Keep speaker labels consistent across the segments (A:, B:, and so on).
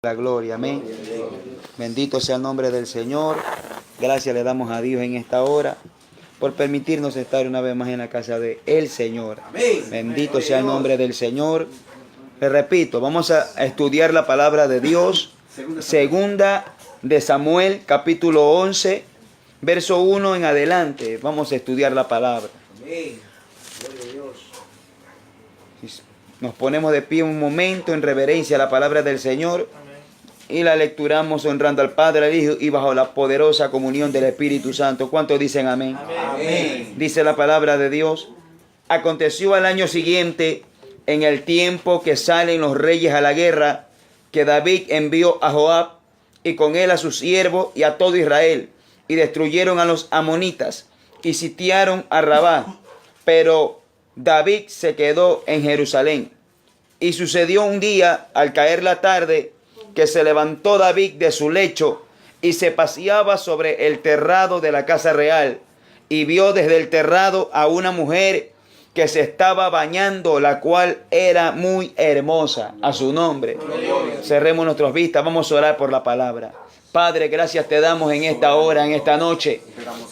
A: La gloria, amén. Bendito sea el nombre del Señor. Gracias le damos a Dios en esta hora por permitirnos estar una vez más en la casa de el Señor. Bendito sea el nombre del Señor. Le repito, vamos a estudiar la palabra de Dios. Segunda de Samuel, capítulo 11, verso 1 en adelante. Vamos a estudiar la palabra. Nos ponemos de pie un momento en reverencia a la palabra del Señor. Y la lecturamos honrando al Padre, al Hijo y bajo la poderosa comunión del Espíritu Santo. ¿Cuántos dicen amén? Amén. Dice la palabra de Dios. Aconteció al año siguiente, en el tiempo que salen los reyes a la guerra, que David envió a Joab y con él a sus siervos y a todo Israel, y destruyeron a los amonitas y sitiaron a Rabá. Pero David se quedó en Jerusalén. Y sucedió un día, al caer la tarde, que se levantó David de su lecho y se paseaba sobre el terrado de la casa real, y vio desde el terrado a una mujer que se estaba bañando, la cual era muy hermosa. A su nombre. Cerremos nuestras vistas, vamos a orar por la palabra. Padre, gracias te damos en esta hora, en esta noche,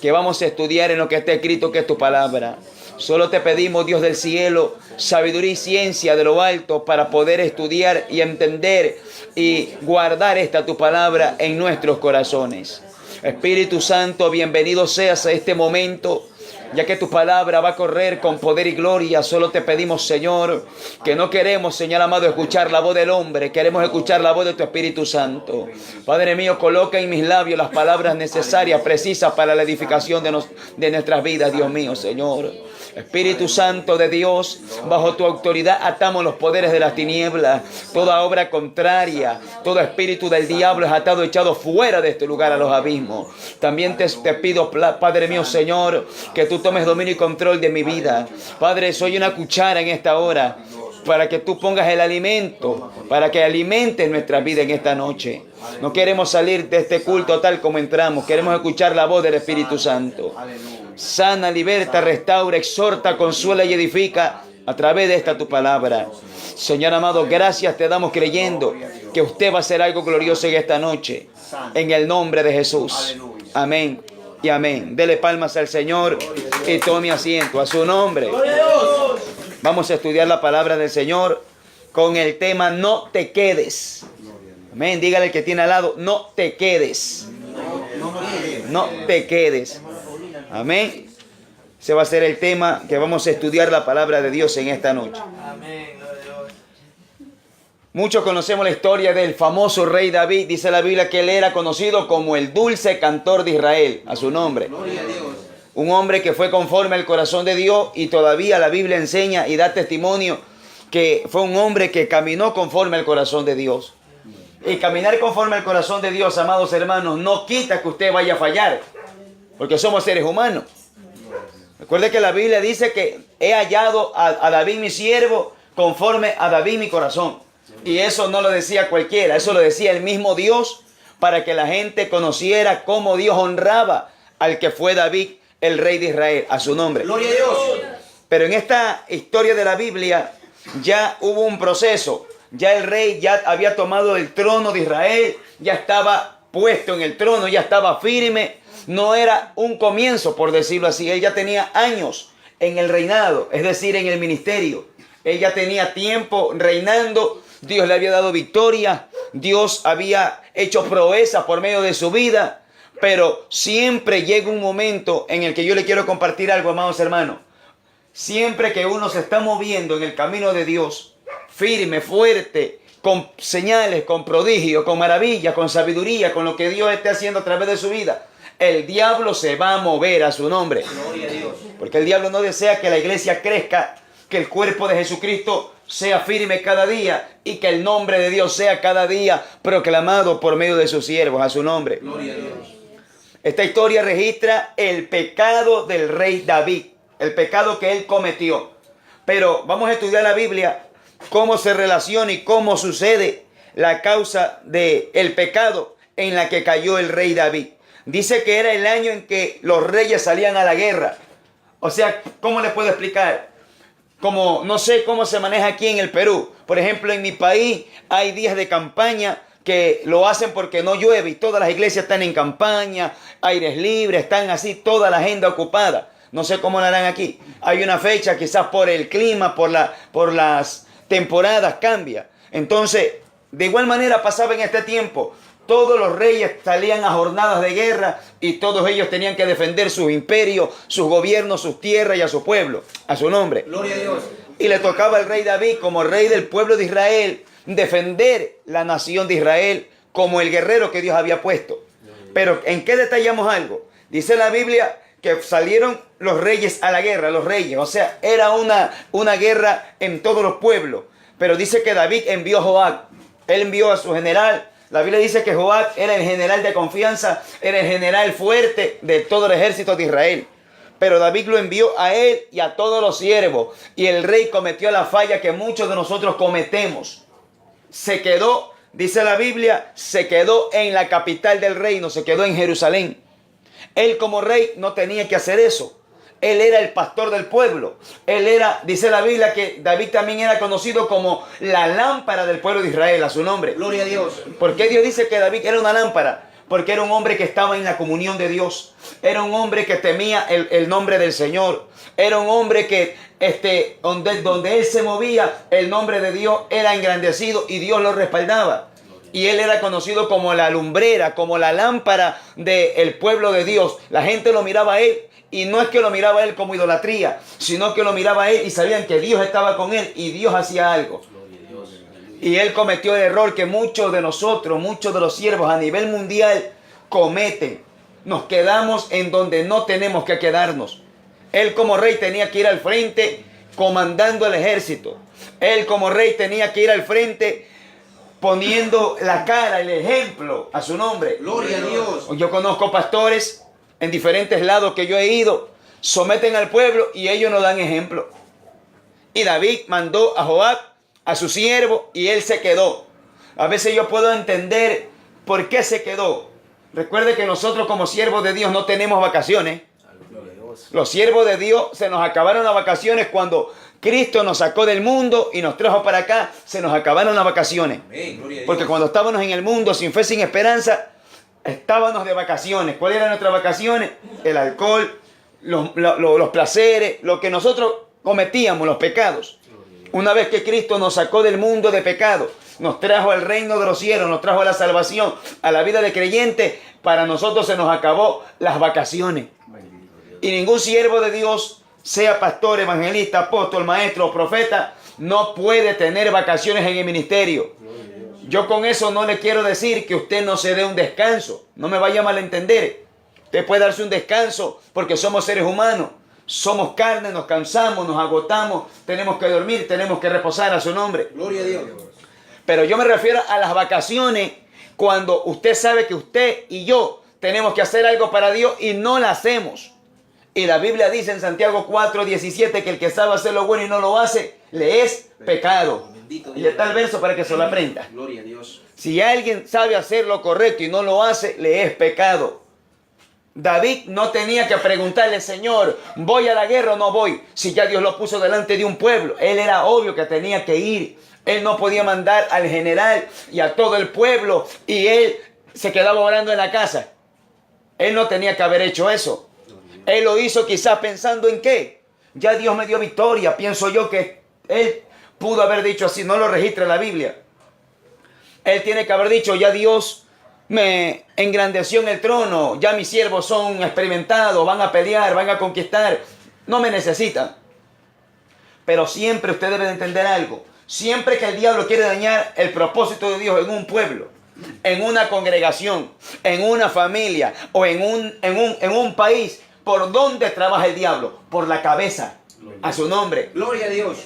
A: que vamos a estudiar en lo que está escrito, que es tu palabra. Solo te pedimos, Dios del cielo, sabiduría y ciencia de lo alto para poder estudiar y entender y guardar esta tu palabra en nuestros corazones. Espíritu Santo, bienvenido seas a este momento, ya que tu palabra va a correr con poder y gloria. Solo te pedimos, Señor, que no queremos, Señor amado, escuchar la voz del hombre. Queremos escuchar la voz de tu Espíritu Santo. Padre mío, coloca en mis labios las palabras necesarias, precisas para la edificación de nuestras vidas, Dios mío, Señor. Espíritu Santo de Dios, bajo tu autoridad atamos los poderes de las tinieblas. Toda obra contraria, todo espíritu del diablo es atado, echado fuera de este lugar a los abismos. También te pido, Padre mío, Señor, que tú tomes dominio y control de mi vida. Padre, soy una cuchara en esta hora para que tú pongas el alimento, para que alimentes nuestra vida en esta noche. No queremos salir de este culto tal como entramos. Queremos escuchar la voz del Espíritu Santo. Sana, liberta, restaura, exhorta, consuela y edifica a través de esta tu palabra. Señor amado, gracias te damos creyendo que usted va a hacer algo glorioso en esta noche. En el nombre de Jesús. Amén y amén. Dele palmas al Señor y tome asiento a su nombre. Vamos a estudiar la palabra del Señor con el tema no te quedes. Amén. Dígale al que tiene al lado, no te quedes. No te quedes. Amén. Ese va a ser el tema que vamos a estudiar la palabra de Dios en esta noche. Muchos conocemos la historia del famoso rey David. Dice la Biblia que él era conocido como el dulce cantor de Israel. A su nombre. Un hombre que fue conforme al corazón de Dios, y todavía la Biblia enseña y da testimonio que fue un hombre que caminó conforme al corazón de Dios. Y caminar conforme al corazón de Dios, amados hermanos, no quita que usted vaya a fallar, porque somos seres humanos. Recuerde que la Biblia dice que he hallado a David mi siervo conforme a David mi corazón. Y eso no lo decía cualquiera, eso lo decía el mismo Dios, para que la gente conociera cómo Dios honraba al que fue David, el rey de Israel, a su nombre. Gloria a Dios. Pero en esta historia de la Biblia ya hubo un proceso. Ya el rey ya había tomado el trono de Israel, ya estaba puesto en el trono, ya estaba firme. No era un comienzo, por decirlo así. Él ya tenía años en el reinado, es decir, en el ministerio. Él ya tenía tiempo reinando. Dios le había dado victoria. Dios había hecho proezas por medio de su vida. Pero siempre llega un momento en el que yo le quiero compartir algo, amados hermanos. Siempre que uno se está moviendo en el camino de Dios, firme, fuerte, con señales, con prodigios, con maravillas, con sabiduría, con lo que Dios esté haciendo a través de su vida, el diablo se va a mover a su nombre. Gloria a Dios. Porque el diablo no desea que la iglesia crezca, que el cuerpo de Jesucristo sea firme cada día y que el nombre de Dios sea cada día proclamado por medio de sus siervos, a su nombre. Gloria a Dios. Esta historia registra el pecado del rey David, el pecado que él cometió. Pero vamos a estudiar la Biblia, cómo se relaciona y cómo sucede la causa del pecado en la que cayó el rey David. Dice que era el año en que los reyes salían a la guerra. O sea, ¿cómo le puedo explicar? Como no sé cómo se maneja aquí en el Perú. Por ejemplo, en mi país hay días de campaña que lo hacen porque no llueve y todas las iglesias están en campaña, aires libres, están así, toda la agenda ocupada. No sé cómo lo harán aquí. Hay una fecha, quizás por el clima, por las temporadas cambia. Entonces, de igual manera pasaba en este tiempo. Todos los reyes salían a jornadas de guerra y todos ellos tenían que defender sus imperios, sus gobiernos, sus tierras y a su pueblo, a su nombre.
B: Gloria a Dios.
A: Y le tocaba al rey David, como rey del pueblo de Israel, defender la nación de Israel como el guerrero que Dios había puesto. Pero ¿en qué detallamos algo? Dice la Biblia que salieron los reyes a la guerra, los reyes. O sea, era una guerra en todos los pueblos. Pero dice que David envió a Joab. Él envió a su general. La Biblia dice que Joab era el general de confianza, era el general fuerte de todo el ejército de Israel. Pero David lo envió a él y a todos los siervos. Y el rey cometió la falla que muchos de nosotros cometemos. Se quedó, dice la Biblia, se quedó en la capital del reino, se quedó en Jerusalén. Él como rey no tenía que hacer eso. Él era el pastor del pueblo. Él era, dice la Biblia, que David también era conocido como la lámpara del pueblo de Israel, a su nombre.
B: Gloria a Dios.
A: ¿Por qué Dios dice que David era una lámpara? Porque era un hombre que estaba en la comunión de Dios. Era un hombre que temía el nombre del Señor. Era un hombre que donde él se movía, el nombre de Dios era engrandecido y Dios lo respaldaba. Y él era conocido como la lumbrera, como la lámpara del pueblo de Dios. La gente lo miraba a él. Y no es que lo miraba a él como idolatría, sino que lo miraba a él y sabían que Dios estaba con él y Dios hacía algo. Y él cometió el error que muchos de nosotros, muchos de los siervos a nivel mundial cometen. Nos quedamos en donde no tenemos que quedarnos. Él como rey tenía que ir al frente comandando el ejército. Él como rey tenía que ir al frente poniendo la cara, el ejemplo a su nombre.
B: Gloria a Dios.
A: Yo conozco pastores en diferentes lados que yo he ido, someten al pueblo y ellos no dan ejemplo. Y David mandó a Joab, a su siervo, y él se quedó. A veces yo puedo entender por qué se quedó. Recuerde que nosotros como siervos de Dios no tenemos vacaciones. Los siervos de Dios se nos acabaron las vacaciones cuando Cristo nos sacó del mundo y nos trajo para acá. Se nos acabaron las vacaciones. Porque cuando estábamos en el mundo sin fe, sin esperanza, estábamos de vacaciones. ¿Cuáles eran nuestras vacaciones? El alcohol, los placeres, lo que nosotros cometíamos, los pecados. Una vez que Cristo nos sacó del mundo de pecado, nos trajo al reino de los cielos, nos trajo a la salvación, a la vida de creyente, para nosotros se nos acabó las vacaciones. Y ningún siervo de Dios, sea pastor, evangelista, apóstol, maestro o profeta, no puede tener vacaciones en el ministerio. Yo con eso no le quiero decir que usted no se dé un descanso. No me vaya a malentender. Usted puede darse un descanso porque somos seres humanos. Somos carne, nos cansamos, nos agotamos. Tenemos que dormir, tenemos que reposar a su nombre.
B: Gloria a Dios.
A: Pero yo me refiero a las vacaciones cuando usted sabe que usted y yo tenemos que hacer algo para Dios y no lo hacemos. Y la Biblia dice en Santiago 4:17 que el que sabe hacer lo bueno y no lo hace, le es pecado. Y está el verso para que se lo aprenda.
B: Gloria a Dios.
A: Si alguien sabe hacer lo correcto y no lo hace, le es pecado. David no tenía que preguntarle, Señor, ¿voy a la guerra o no voy? Si ya Dios lo puso delante de un pueblo. Él era obvio que tenía que ir. Él no podía mandar al general y a todo el pueblo y él se quedaba orando en la casa. Él no tenía que haber hecho eso. Él lo hizo quizás pensando en qué. Ya Dios me dio victoria. Pienso yo que él pudo haber dicho así. No lo registra la Biblia. Él tiene que haber dicho, ya Dios me engrandeció en el trono. Ya mis siervos son experimentados. Van a pelear, van a conquistar. No me necesitan. Pero siempre usted debe de entender algo. Siempre que el diablo quiere dañar el propósito de Dios en un pueblo, en una congregación, en una familia o en un país, ¿por dónde trabaja el diablo? Por la cabeza, a su nombre.
B: Gloria a Dios.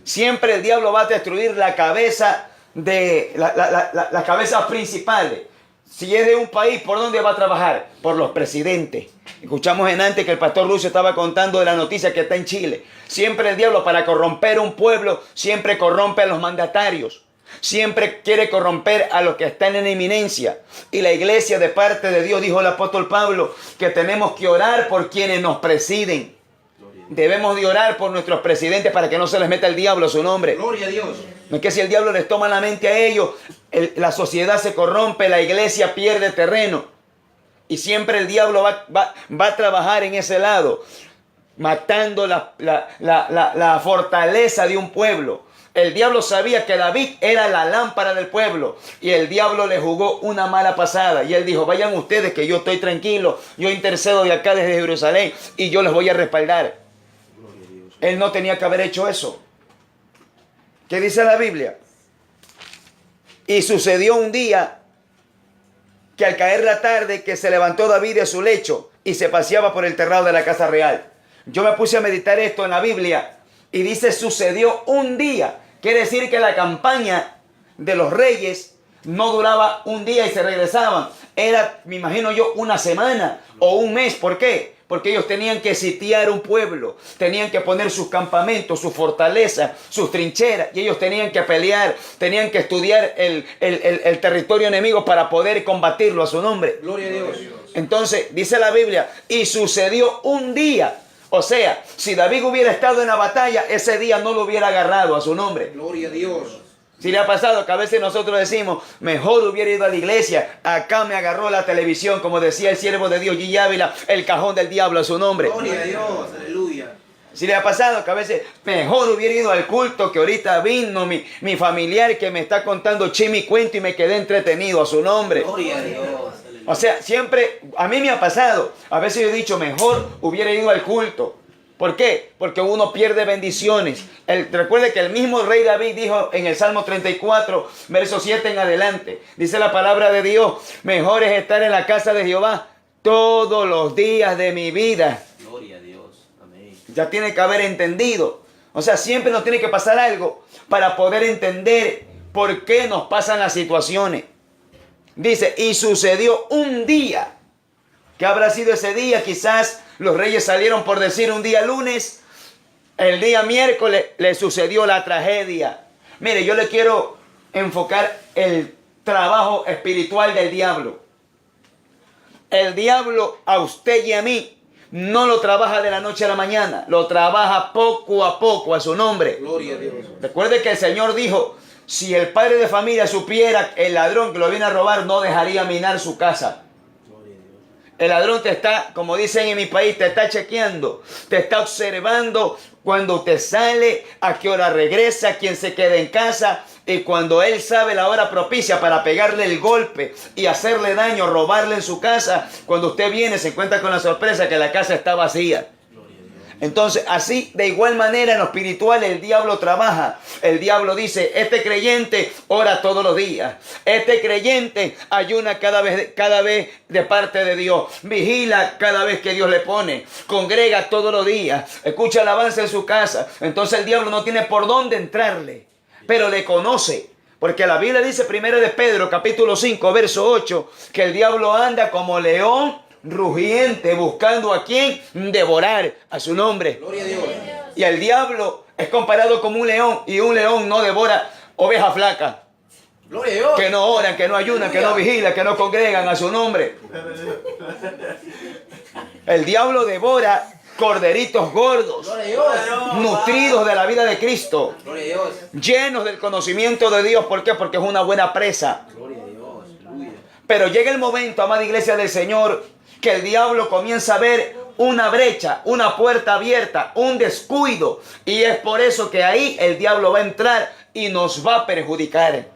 A: Siempre el diablo va a destruir la cabeza de la cabeza principal. Si es de un país, ¿por dónde va a trabajar? Por los presidentes. Escuchamos en antes que el pastor Lucio estaba contando de la noticia que está en Chile. Siempre el diablo, para corromper un pueblo, siempre corrompe a los mandatarios. Siempre quiere corromper a los que están en eminencia. Y la iglesia, de parte de Dios, dijo el apóstol Pablo, que tenemos que orar por quienes nos presiden. Debemos de orar por nuestros presidentes para que no se les meta el diablo a su nombre.
B: Gloria a Dios.
A: No es que si el diablo les toma la mente a ellos, la sociedad se corrompe, la iglesia pierde terreno. Y siempre el diablo va a trabajar en ese lado, matando la fortaleza de un pueblo. El diablo sabía que David era la lámpara del pueblo y el diablo le jugó una mala pasada. Y él dijo, vayan ustedes que yo estoy tranquilo, yo intercedo de acá desde Jerusalén y yo les voy a respaldar. Él no tenía que haber hecho eso. ¿Qué dice la Biblia? Y sucedió un día que al caer la tarde que se levantó David de su lecho y se paseaba por el terrado de la casa real. Yo me puse a meditar esto en la Biblia y dice sucedió un día. Quiere decir que la campaña de los reyes no duraba un día y se regresaban. Era, me imagino yo, una semana o un mes. ¿Por qué? Porque ellos tenían que sitiar un pueblo, tenían que poner sus campamentos, sus fortalezas, sus trincheras, y ellos tenían que pelear, tenían que estudiar el territorio enemigo para poder combatirlo a su nombre.
B: Gloria a Dios.
A: Entonces, dice la Biblia, y sucedió un día. O sea, si David hubiera estado en la batalla, ese día no lo hubiera agarrado a su nombre.
B: Gloria a Dios.
A: Si le ha pasado que a veces nosotros decimos, mejor hubiera ido a la iglesia, acá me agarró la televisión, como decía el siervo de Dios, Gigi Ávila, el cajón del diablo a su nombre.
B: Gloria a Dios, aleluya.
A: Si le ha pasado que a veces mejor hubiera ido al culto, que ahorita vino mi familiar que me está contando chisme y cuento y me quedé entretenido a su nombre.
B: Gloria a Dios.
A: O sea, siempre, a mí me ha pasado, a veces yo he dicho, mejor hubiera ido al culto. ¿Por qué? Porque uno pierde bendiciones. Recuerde que el mismo rey David dijo en el Salmo 34, verso 7 en adelante. Dice la palabra de Dios, mejor es estar en la casa de Jehová todos los días de mi vida.
B: Gloria a Dios. Amén.
A: Ya tiene que haber entendido. O sea, siempre nos tiene que pasar algo para poder entender por qué nos pasan las situaciones. Dice, y sucedió un día. ¿Qué habrá sido ese día? Quizás los reyes salieron por decir un día lunes. El día miércoles le sucedió la tragedia. Mire, yo le quiero enfocar el trabajo espiritual del diablo. El diablo a usted y a mí no lo trabaja de la noche a la mañana. Lo trabaja poco a poco a su nombre.
B: Gloria a Dios.
A: Recuerde que el Señor dijo, si el padre de familia supiera el ladrón que lo viene a robar, no dejaría minar su casa. El ladrón te está, como dicen en mi país, te está chequeando, te está observando cuando usted sale, a qué hora regresa, quién se queda en casa. Y cuando él sabe la hora propicia para pegarle el golpe y hacerle daño, robarle en su casa, cuando usted viene se encuentra con la sorpresa que la casa está vacía. Entonces, así, de igual manera en lo espiritual el diablo trabaja. El diablo dice, este creyente ora todos los días. Este creyente ayuna cada vez de parte de Dios. Vigila cada vez que Dios le pone. Congrega todos los días. Escucha alabanza en su casa. Entonces el diablo no tiene por dónde entrarle, pero le conoce. Porque la Biblia dice primero de Pedro, capítulo 5, verso 8, que el diablo anda como león rugiente, buscando a quien devorar a su nombre.
B: Gloria a Dios.
A: Y el diablo es comparado como un león, y un león no devora ovejas flacas,
B: Gloria a Dios.
A: que no oran, que no ayunan, que no vigilan, que no congregan a su nombre. El diablo devora corderitos gordos,
B: Gloria a Dios.
A: nutridos de la vida de Cristo,
B: Gloria a Dios.
A: llenos del conocimiento de Dios. ¿Por qué? Porque es una buena presa.
B: Gloria a Dios. Aleluya.
A: Pero llega el momento, amada iglesia del Señor, que el diablo comienza a ver una brecha, una puerta abierta, un descuido. Y es por eso que ahí el diablo va a entrar y nos va a perjudicar.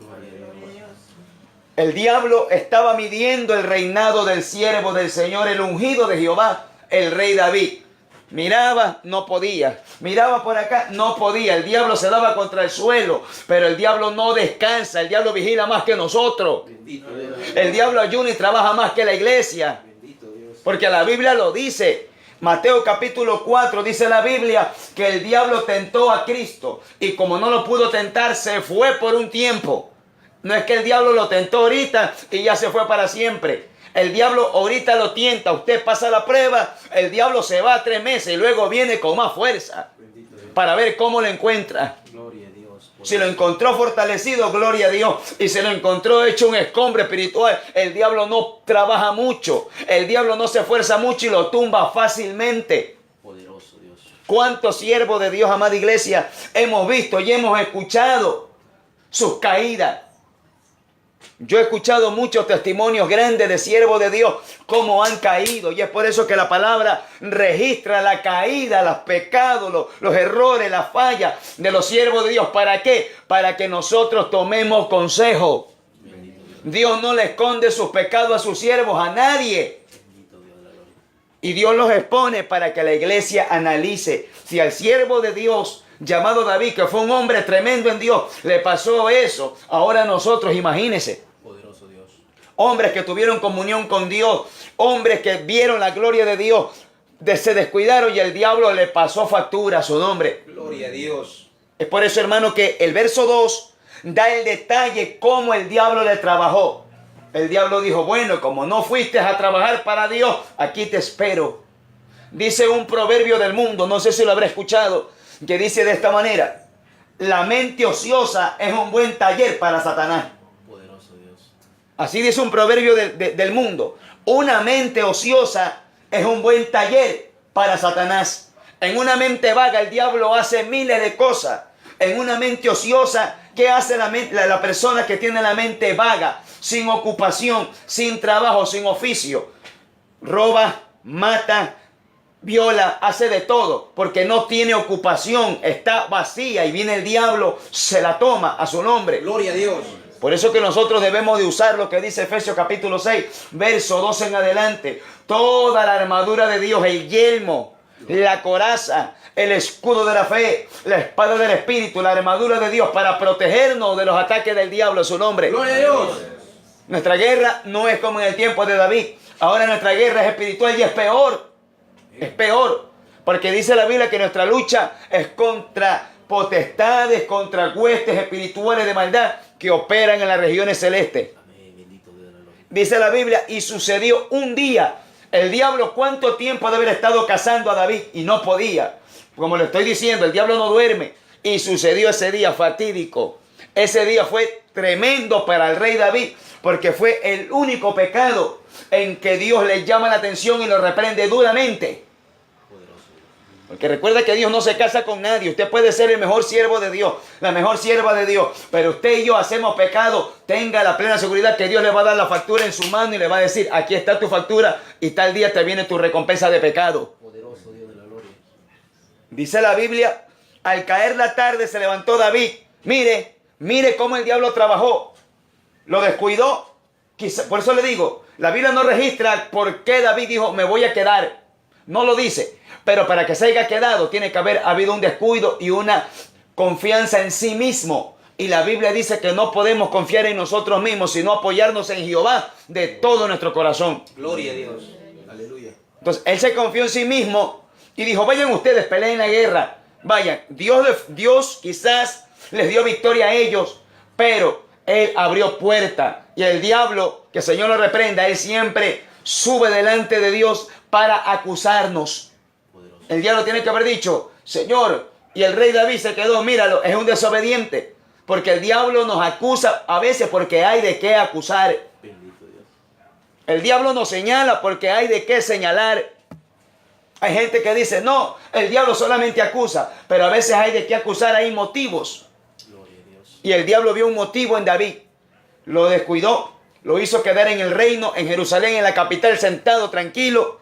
A: El diablo estaba midiendo el reinado del siervo del Señor, el ungido de Jehová, el rey David. Miraba, no podía. Miraba por acá, no podía. El diablo se daba contra el suelo, pero el diablo no descansa. El diablo vigila más que nosotros.
B: Bendito Dios.
A: El diablo ayuna y trabaja más que la iglesia.
B: Bendito Dios.
A: Porque la Biblia lo dice. Mateo capítulo 4 dice la Biblia que el diablo tentó a Cristo. Y como no lo pudo tentar, se fue por un tiempo. No es que el diablo lo tentó ahorita y ya se fue para siempre. El diablo ahorita lo tienta, usted pasa la prueba, el diablo se va 3 meses y luego viene con más fuerza para ver cómo lo encuentra.
B: Gloria a Dios.
A: Si lo encontró fortalecido, gloria a Dios. Y si lo encontró hecho un escombro espiritual, el diablo no trabaja mucho. El diablo no se esfuerza mucho y lo tumba fácilmente.
B: Poderoso Dios.
A: ¿Cuántos siervos de Dios, amada iglesia, hemos visto y hemos escuchado sus caídas. Yo he escuchado muchos testimonios grandes de siervos de Dios, cómo han caído. Y es por eso que la palabra registra la caída, los pecados, los errores, las fallas de los siervos de Dios. ¿Para qué? Para que nosotros tomemos consejo. Dios no le esconde sus pecados a sus siervos, a nadie. Y Dios los expone para que la iglesia analice. Si al siervo de Dios llamado David, que fue un hombre tremendo en Dios, le pasó eso, ahora nosotros, imagínense.
B: Poderoso Dios.
A: Hombres que tuvieron comunión con Dios, hombres que vieron la gloria de Dios, se descuidaron y el diablo le pasó factura a su nombre.
B: Gloria a Dios.
A: Es por eso, hermano, que el verso 2 da el detalle cómo el diablo le trabajó. El diablo dijo, bueno, como no fuiste a trabajar para Dios, aquí te espero. Dice un proverbio del mundo, no sé si lo habrá escuchado, que dice de esta manera: la mente ociosa es un buen taller para Satanás.
B: Poderoso Dios.
A: Así dice un proverbio del mundo. Una mente ociosa es un buen taller para Satanás. En una mente vaga el diablo hace miles de cosas. En una mente ociosa, ¿qué hace la persona que tiene la mente vaga? Sin ocupación, sin trabajo, sin oficio. Roba, mata, viola, hace de todo, porque no tiene ocupación, está vacía y viene el diablo, se la toma a su nombre.
B: Gloria a Dios.
A: Por eso que nosotros debemos de usar lo que dice Efesios capítulo 6, verso 12 en adelante. Toda la armadura de Dios, el yelmo, la coraza, el escudo de la fe, la espada del Espíritu, la armadura de Dios para protegernos de los ataques del diablo a su nombre.
B: Gloria a Dios.
A: Nuestra guerra no es como en el tiempo de David. Ahora nuestra guerra es espiritual y es peor. Es peor. Porque dice la Biblia que nuestra lucha es contra potestades, contra huestes espirituales de maldad que operan en las regiones celestes.
B: Amén. Bendito Dios de la gloria.
A: Dice la Biblia, y sucedió un día. El diablo, ¿cuánto tiempo de haber estado cazando a David? Y no podía. Como le estoy diciendo, el diablo no duerme. Y sucedió ese día fatídico. Ese día fue tremendo para el rey David, porque fue el único pecado en que Dios le llama la atención y lo reprende duramente. Porque recuerda que Dios no se casa con nadie. Usted puede ser el mejor siervo de Dios, la mejor sierva de Dios, pero usted y yo hacemos pecado. Tenga la plena seguridad que Dios le va a dar la factura en su mano y le va a decir, aquí está tu factura y tal día te viene tu recompensa de pecado.
B: Poderoso Dios de la gloria.
A: Dice la Biblia, al caer la tarde se levantó David. Mire cómo el diablo trabajó. Lo descuidó. Por eso le digo, la Biblia no registra por qué David dijo, me voy a quedar. No lo dice. Pero para que se haya quedado, tiene que haber habido un descuido y una confianza en sí mismo. Y la Biblia dice que no podemos confiar en nosotros mismos, sino apoyarnos en Jehová de todo nuestro corazón.
B: Gloria a Dios. Aleluya.
A: Entonces, él se confió en sí mismo y dijo, vayan ustedes, peleen la guerra. Vayan. Dios quizás les dio victoria a ellos, pero él abrió puerta. Y el diablo, que el Señor lo reprenda, él siempre sube delante de Dios para acusarnos. El diablo tiene que haber dicho, Señor, y el rey David se quedó, míralo, es un desobediente. Porque el diablo nos acusa a veces porque hay de qué acusar.
B: Bendito Dios.
A: El diablo nos señala porque hay de qué señalar. Hay gente que dice, no, el diablo solamente acusa, pero a veces hay de qué acusar, hay motivos.
B: Gloria a Dios.
A: Y el diablo vio un motivo en David, lo descuidó, lo hizo quedar en el reino, en Jerusalén, en la capital, sentado tranquilo.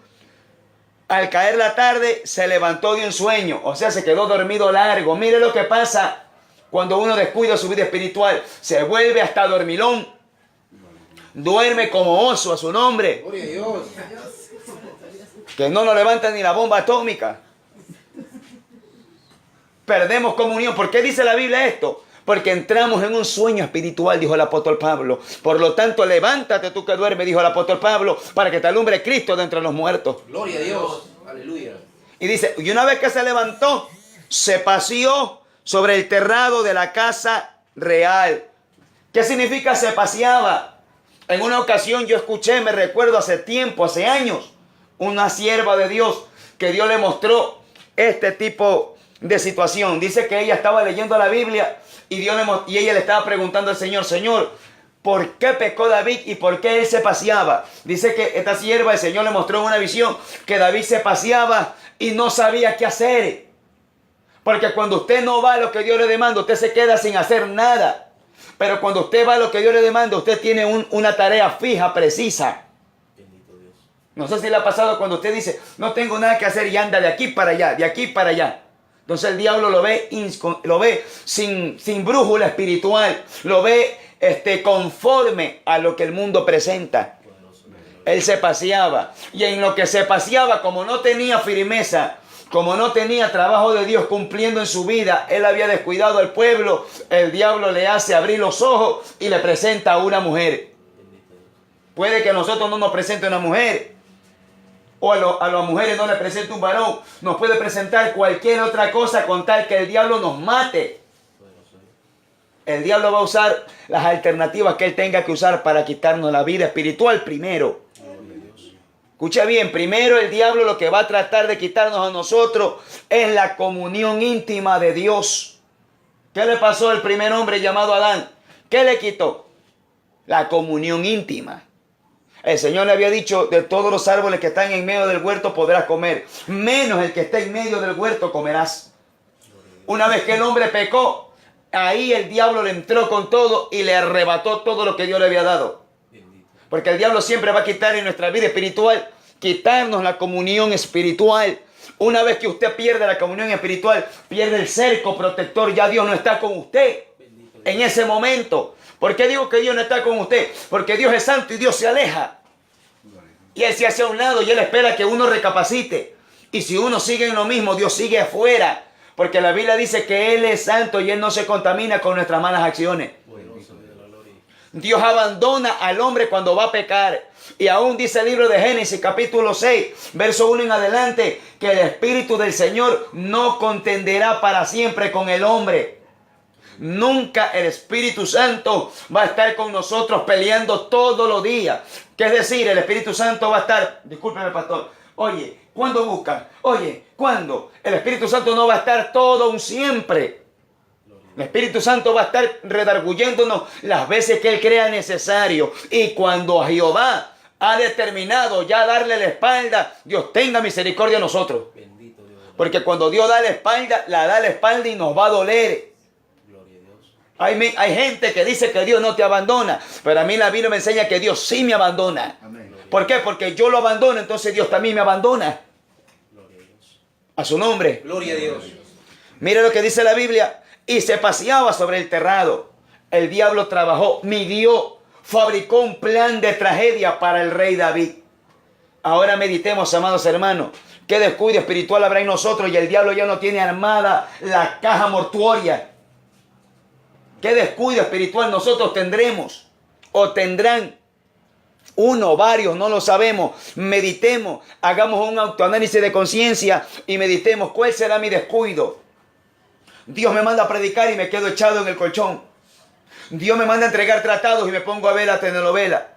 A: Al caer la tarde se levantó de un sueño, o sea, se quedó dormido largo. Mire lo que pasa cuando uno descuida su vida espiritual, se vuelve hasta dormilón, duerme como oso a su nombre,
B: Gloria a Dios.
A: que no lo levanta ni la bomba atómica. Perdemos comunión. ¿Por qué dice la Biblia esto? Porque entramos en un sueño espiritual, dijo el apóstol Pablo. Por lo tanto, levántate tú que duermes, dijo el apóstol Pablo, para que te alumbre Cristo de entre los muertos.
B: Gloria a Dios. Aleluya.
A: Y dice, y una vez que se levantó, se paseó sobre el terrado de la casa real. ¿Qué significa se paseaba? En una ocasión yo escuché, me recuerdo hace tiempo, hace años, una sierva de Dios que Dios le mostró este tipo de situación. Dice que ella estaba leyendo la Biblia y ella le estaba preguntando al Señor, Señor, ¿por qué pecó David y por qué él se paseaba? Dice que esta sierva, el Señor le mostró en una visión que David se paseaba y no sabía qué hacer. Porque cuando usted no va a lo que Dios le demanda, usted se queda sin hacer nada. Pero cuando usted va a lo que Dios le demanda, usted tiene una tarea fija, precisa.
B: Bendito Dios.
A: No sé si le ha pasado cuando usted dice, no tengo nada que hacer y anda de aquí para allá, de aquí para allá. Entonces el diablo lo ve sin brújula espiritual, lo ve conforme a lo que el mundo presenta. Él se paseaba, y en lo que se paseaba, como no tenía firmeza, como no tenía trabajo de Dios cumpliendo en su vida, él había descuidado al pueblo. El diablo le hace abrir los ojos y le presenta a una mujer. Puede que a nosotros no nos presente una mujer, o a las mujeres no le presente un varón. Nos puede presentar cualquier otra cosa con tal que el diablo nos mate. El diablo va a usar las alternativas que él tenga que usar para quitarnos la vida espiritual primero. Escucha bien, primero el diablo lo que va a tratar de quitarnos a nosotros es la comunión íntima de Dios. ¿Qué le pasó al primer hombre llamado Adán? ¿Qué le quitó? La comunión íntima. El Señor le había dicho, de todos los árboles que están en medio del huerto podrás comer, menos el que está en medio del huerto comerás. Una vez que el hombre pecó, ahí el diablo le entró con todo y le arrebató todo lo que Dios le había dado. Porque el diablo siempre va a quitar en nuestra vida espiritual, quitarnos la comunión espiritual. Una vez que usted pierde la comunión espiritual, pierde el cerco protector, ya Dios no está con usted en ese momento. ¿Por qué digo que Dios no está con usted? Porque Dios es santo y Dios se aleja. Y Él se hace a un lado y Él espera que uno recapacite. Y si uno sigue en lo mismo, Dios sigue afuera. Porque la Biblia dice que Él es santo y Él no se contamina con nuestras malas acciones. Dios abandona al hombre cuando va a pecar. Y aún dice el libro de Génesis capítulo 6, verso 1 en adelante, que el Espíritu del Señor no contenderá para siempre con el hombre. Nunca el Espíritu Santo va a estar con nosotros peleando todos los días. Que es decir, el Espíritu Santo va a estar, discúlpeme pastor, oye, ¿cuándo buscan? Oye, ¿cuándo? El Espíritu Santo no va a estar todo un siempre. El Espíritu Santo va a estar redarguyéndonos las veces que Él crea necesario. Y cuando a Jehová ha determinado ya darle la espalda, Dios tenga misericordia de nosotros. Porque cuando Dios da la espalda y nos va a doler. Hay gente que dice que Dios no te abandona, pero a mí la Biblia me enseña que Dios sí me abandona. Amén. ¿Por qué? Porque yo lo abandono, entonces Dios también me abandona. A su nombre.
B: Gloria a Dios.
A: Mire lo que dice la Biblia. Y se paseaba sobre el terrado. El diablo trabajó, midió, fabricó un plan de tragedia para el rey David. Ahora meditemos, amados hermanos, qué descuido espiritual habrá en nosotros y el diablo ya no tiene armada la caja mortuoria. ¿Qué descuido espiritual nosotros tendremos? ¿O tendrán? Uno, varios, no lo sabemos. Meditemos, hagamos un autoanálisis de conciencia y meditemos cuál será mi descuido. Dios me manda a predicar y me quedo echado en el colchón. Dios me manda a entregar tratados y me pongo a ver la telenovela.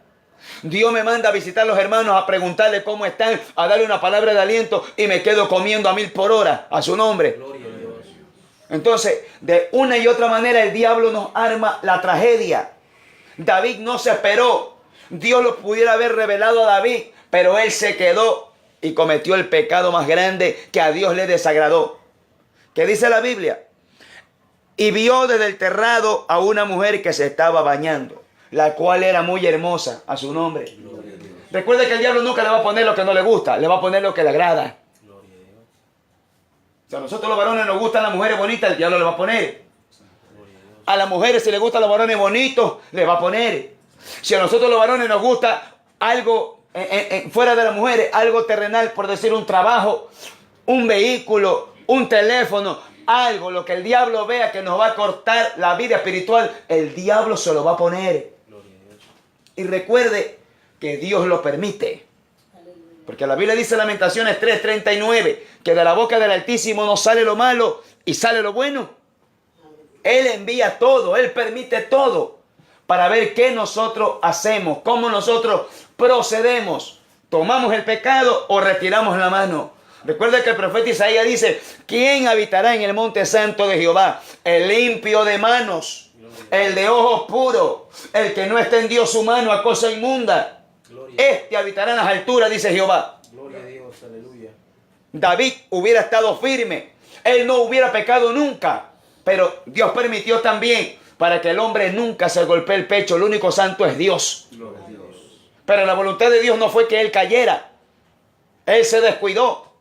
A: Dios me manda a visitar a los hermanos, a preguntarle cómo están, a darle una palabra de aliento y me quedo comiendo a 1000 por hora, a su nombre. Gloria a Dios. Entonces, de una y otra manera el diablo nos arma la tragedia. David no se esperó. Dios lo pudiera haber revelado a David, pero él se quedó y cometió el pecado más grande que a Dios le desagradó. ¿Qué dice la Biblia? Y vio desde el terrado a una mujer que se estaba bañando, la cual era muy hermosa, a su nombre. Recuerde que el diablo nunca le va a poner lo que no le gusta, le va a poner lo que le agrada. Si a nosotros los varones nos gustan las mujeres bonitas, el diablo le va a poner. A las mujeres si les gustan los varones bonitos, le va a poner. Si a nosotros los varones nos gusta algo fuera de las mujeres, algo terrenal, por decir un trabajo, un vehículo, un teléfono, algo, lo que el diablo vea que nos va a cortar la vida espiritual, el diablo se lo va a poner. Y recuerde que Dios lo permite. Porque la Biblia dice en Lamentaciones 3:39 que de la boca del Altísimo no sale lo malo y sale lo bueno. Él envía todo, Él permite todo para ver qué nosotros hacemos, cómo nosotros procedemos. ¿Tomamos el pecado o retiramos la mano? Recuerda que el profeta Isaías dice, ¿quién habitará en el monte santo de Jehová? El limpio de manos, el de ojos puros, el que no extendió su mano a cosa inmunda. Este habitará en las alturas, dice Jehová.
B: Gloria a Dios, aleluya.
A: David hubiera estado firme, él no hubiera pecado nunca, pero Dios permitió también para que el hombre nunca se golpee el pecho. El único santo es Dios.
B: Gloria a Dios.
A: Pero la voluntad de Dios no fue que él cayera. Él se descuidó.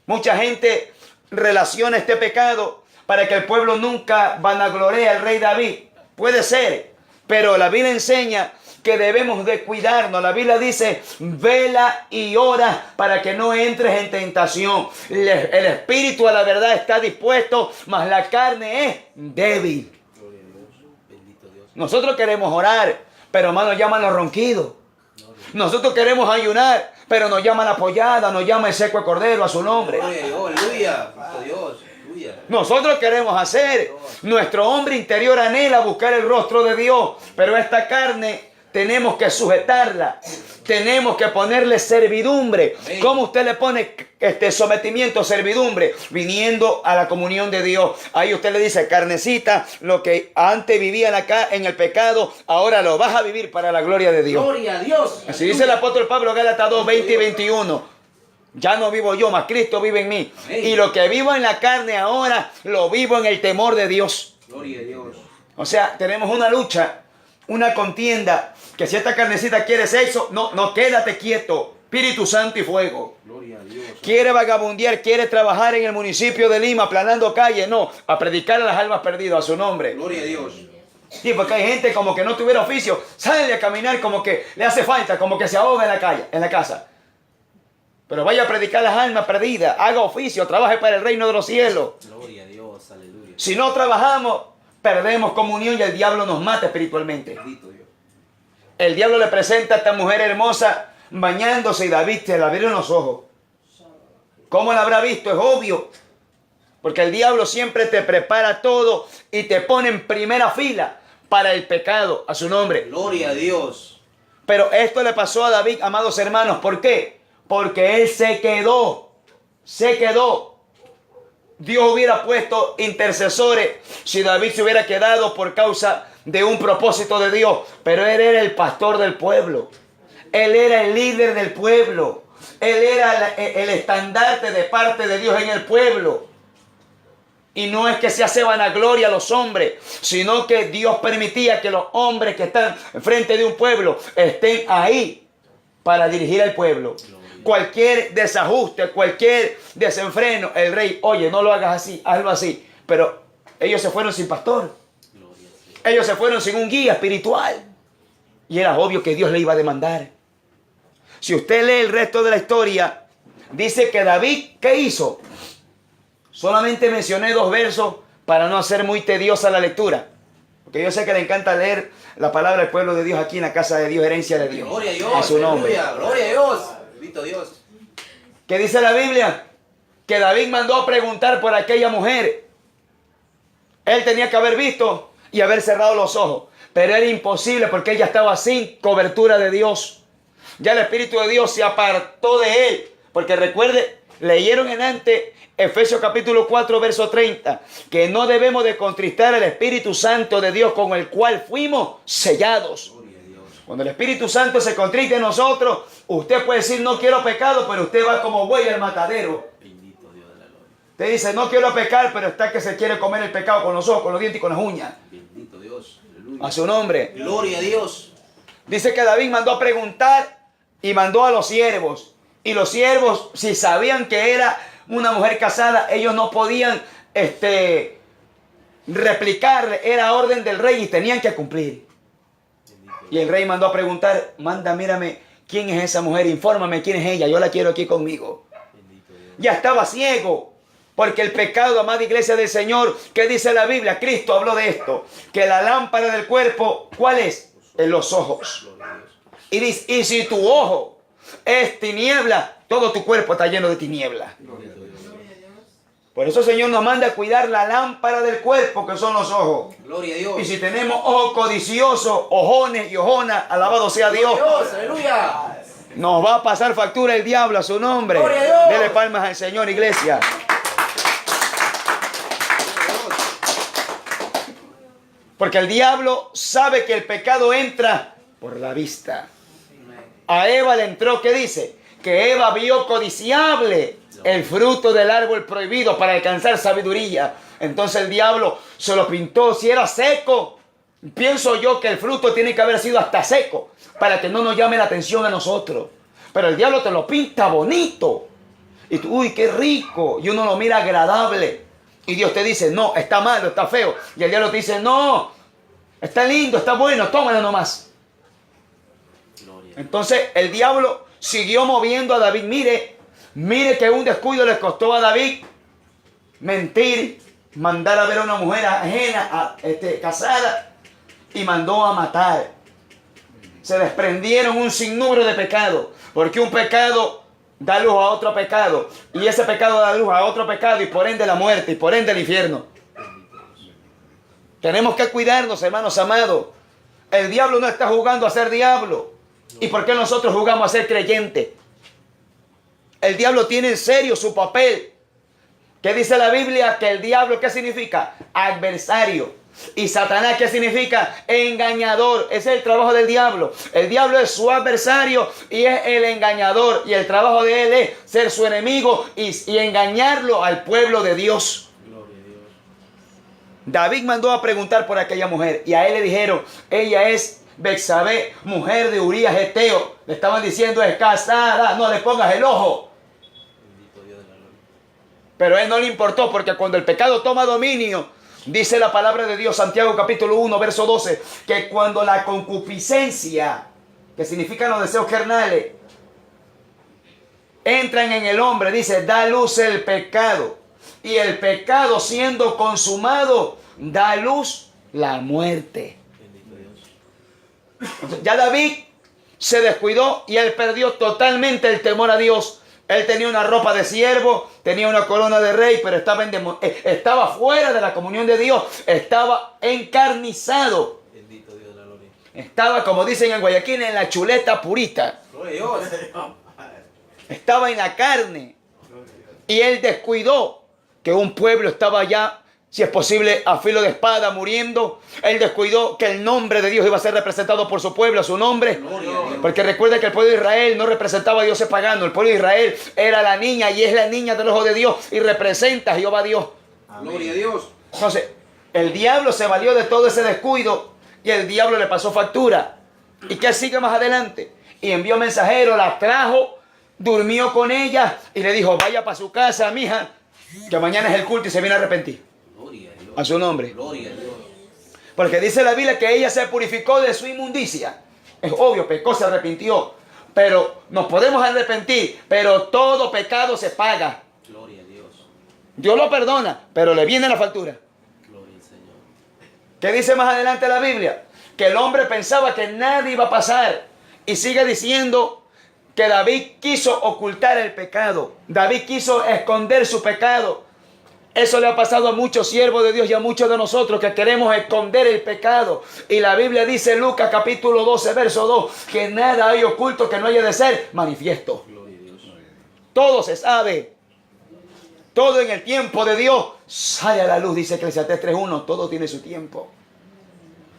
A: Mucha gente relaciona este pecado para que el pueblo nunca vanagloree al rey David. Puede ser, pero la Biblia enseña que debemos de cuidarnos. La Biblia dice, vela y ora para que no entres en tentación. El espíritu a la verdad está dispuesto, mas la carne es débil.
B: Gloria a Dios. Bendito Dios.
A: Nosotros queremos orar, pero hermano, llaman los ronquidos. Nosotros queremos ayunar, pero nos llama la pollada, nos llama el seco de cordero a su nombre.
B: Gloria a Dios. Aleluya. Bendito Dios. Aleluya.
A: Nosotros queremos hacer. Nuestro hombre interior anhela buscar el rostro de Dios, pero esta carne tenemos que sujetarla. Tenemos que ponerle servidumbre.
B: Amén.
A: ¿Cómo usted le pone sometimiento, servidumbre? Viniendo a la comunión de Dios. Ahí usted le dice, carnecita, lo que antes vivían acá en el pecado, ahora lo vas a vivir para la gloria de Dios.
B: Gloria a Dios.
A: Así dice el apóstol Pablo, Gálatas 2, 20 y 21. Ya no vivo yo, mas Cristo vive en mí.
B: Amén.
A: Y lo que vivo en la carne ahora, lo vivo en el temor de Dios.
B: Gloria a Dios.
A: O sea, tenemos una lucha, una contienda, que si esta carnecita quiere sexo, no, quédate quieto. Espíritu Santo y fuego.
B: Gloria a Dios.
A: Quiere vagabundear, quiere trabajar en el municipio de Lima, aplanando calles, no, a predicar a las almas perdidas a su nombre.
B: Gloria a Dios.
A: Sí, porque hay gente como que no tuviera oficio, sale a caminar como que le hace falta, como que se ahoga en la calle, en la casa. Pero vaya a predicar a las almas perdidas, haga oficio, trabaje para el reino de los cielos.
B: Gloria a Dios. Aleluya.
A: Si no trabajamos, perdemos comunión y el diablo nos mata espiritualmente.
B: Bendito Dios.
A: El diablo le presenta a esta mujer hermosa bañándose y David se le abrieron los ojos. ¿Cómo la habrá visto? Es obvio. Porque el diablo siempre te prepara todo y te pone en primera fila para el pecado a su nombre.
B: Gloria a Dios.
A: Pero esto le pasó a David, amados hermanos. ¿Por qué? Porque él se quedó. Se quedó. Dios hubiera puesto intercesores si David se hubiera quedado por causa de un propósito de Dios. Pero él era el pastor del pueblo. Él era el líder del pueblo. Él era el estandarte de parte de Dios en el pueblo. Y no es que se hace vanagloria a los hombres, sino que Dios permitía que los hombres que están frente de un pueblo estén ahí para dirigir al pueblo. Cualquier desajuste, cualquier desenfreno, el rey, oye, no lo hagas así, hazlo así. Pero ellos se fueron sin pastor. Ellos se fueron sin un guía espiritual. Y era obvio que Dios le iba a demandar. Si usted lee el resto de la historia, dice que David, ¿qué hizo? Solamente mencioné 2 versos para no hacer muy tediosa la lectura. Porque yo sé que le encanta leer la palabra del pueblo de Dios aquí en la casa de Dios, herencia de Dios.
B: Gloria a Dios.
A: En su nombre.
B: Aleluya. Gloria a Dios. Bendito Dios.
A: ¿Qué dice la Biblia? Que David mandó a preguntar por aquella mujer. Él tenía que haber visto y haber cerrado los ojos. Pero era imposible porque ella estaba sin cobertura de Dios. Ya el Espíritu de Dios se apartó de él. Porque recuerde, leyeron en antes Efesios capítulo 4, verso 30, que no debemos de contristar al Espíritu Santo de Dios con el cual fuimos sellados.
B: Gloria a Dios.
A: Cuando el Espíritu Santo se contriste en nosotros, usted puede decir no quiero pecado, pero usted va como buey al matadero.
B: Bendito Dios de la gloria.
A: Usted dice no quiero pecar, pero está que se quiere comer el pecado con los ojos, con los dientes y con las uñas.
B: Bendito Dios. Aleluya.
A: A su nombre.
B: Gloria a Dios.
A: Dice que David mandó a preguntar y mandó a los siervos. Y los siervos, si sabían que era una mujer casada, ellos no podían replicarle. Era orden del rey y tenían que cumplir. Y el rey mandó a preguntar, mírame, ¿quién es esa mujer? Infórmame quién es ella, yo la quiero aquí conmigo.
B: Bendito Dios.
A: Ya estaba ciego. Porque el pecado, amada iglesia del Señor, ¿qué dice la Biblia? Cristo habló de esto. Que la lámpara del cuerpo, ¿cuál es? En los ojos.
B: Gloria a Dios.
A: Y dice, y si tu ojo es tiniebla, todo tu cuerpo está lleno de tiniebla.
B: Gloria a Dios.
A: Por eso el Señor nos manda a cuidar la lámpara del cuerpo, que son los ojos.
B: Gloria a Dios.
A: Y si tenemos ojos codiciosos, ojones y ojonas, alabado sea Dios,
B: Dios. Aleluya.
A: nos va a pasar factura el diablo a su nombre.
B: Gloria a Dios.
A: Dele palmas al Señor, iglesia. Porque el diablo sabe que el pecado entra por la vista. A Eva le entró, ¿qué dice? Que Eva vio codiciable el fruto del árbol prohibido para alcanzar sabiduría. Entonces el diablo se lo pintó. Si era seco, pienso yo que el fruto tiene que haber sido hasta seco para que no nos llame la atención a nosotros. Pero el diablo te lo pinta bonito. Y tú, uy, qué rico. Y uno lo mira agradable. Y Dios te dice, no, está malo, está feo. Y el diablo te dice, no, está lindo, está bueno, tómalo nomás.
B: Gloria.
A: Entonces el diablo siguió moviendo a David. Mire que un descuido le costó a David mentir, mandar a ver a una mujer ajena, casada, y mandó a matar. Se desprendieron un sinnúmero de pecados, porque un pecado da luz a otro pecado, y ese pecado da luz a otro pecado, y por ende la muerte, y por ende el infierno. Tenemos que cuidarnos, hermanos amados. El diablo no está jugando a ser diablo. ¿Y por qué nosotros jugamos a ser creyentes? El diablo tiene en serio su papel. ¿Qué dice la Biblia? Que el diablo, ¿qué significa? Adversario. ¿Y Satanás qué significa? Engañador. Ese es el trabajo del diablo. El diablo es su adversario y es el engañador. Y el trabajo de él es ser su enemigo y engañarlo al pueblo de Dios.
B: Gloria a Dios.
A: David mandó a preguntar por aquella mujer y a él le dijeron, ella es Betsabé, mujer de Urías Eteo. Le estaban diciendo, es casada, no le pongas el ojo.
B: Bendito Dios de la gloria.
A: Pero a él no le importó, porque cuando el pecado toma dominio, dice la palabra de Dios, Santiago capítulo 1, verso 12, que cuando la concupiscencia, que significan los deseos carnales, entran en el hombre, dice, da luz el pecado. Y el pecado siendo consumado, da luz la muerte.
B: Bendito Dios.
A: Entonces, ya David se descuidó y él perdió totalmente el temor a Dios. Él tenía una ropa de siervo, tenía una corona de rey, pero estaba fuera de la comunión de Dios, estaba encarnizado.
B: Bendito Dios de la gloria.
A: Estaba, como dicen en Guayaquil, en la chuleta purita.
B: Gloria a Dios.
A: Estaba en la carne. Y él descuidó que un pueblo estaba ya, si es posible, a filo de espada, muriendo. Él descuidó que el nombre de Dios iba a ser representado por su pueblo, su nombre.
B: Gloria a Dios.
A: Porque recuerda que el pueblo de Israel no representaba a Dios pagano. El pueblo de Israel era la niña y es la niña del ojo de Dios y representa a Jehová Dios.
B: Gloria a Dios.
A: Entonces, el diablo se valió de todo ese descuido y el diablo le pasó factura. ¿Y qué sigue más adelante? Y envió mensajero, la trajo, durmió con ella y le dijo, vaya para su casa, mija, que mañana es el culto y se viene a arrepentir.
B: Gloria a Dios.
A: A su nombre.
B: Gloria a Dios.
A: Porque dice la Biblia que ella se purificó de su inmundicia. Es obvio, pecó, se arrepintió. Pero nos podemos arrepentir, pero todo pecado se paga.
B: Gloria a Dios.
A: Dios lo perdona, pero le viene la factura.
B: Gloria al Señor.
A: ¿Qué dice más adelante la Biblia? Que el hombre pensaba que nadie iba a pasar. Y sigue diciendo que David quiso ocultar el pecado. David quiso esconder su pecado. Eso le ha pasado a muchos siervos de Dios y a muchos de nosotros que queremos esconder el pecado. Y la Biblia dice en Lucas capítulo 12, verso 2, que nada hay oculto que no haya de ser manifiesto.
B: Gloria a Dios.
A: Todo se sabe. Todo en el tiempo de Dios sale a la luz, dice Eclesiastés 3:1. Todo tiene su tiempo.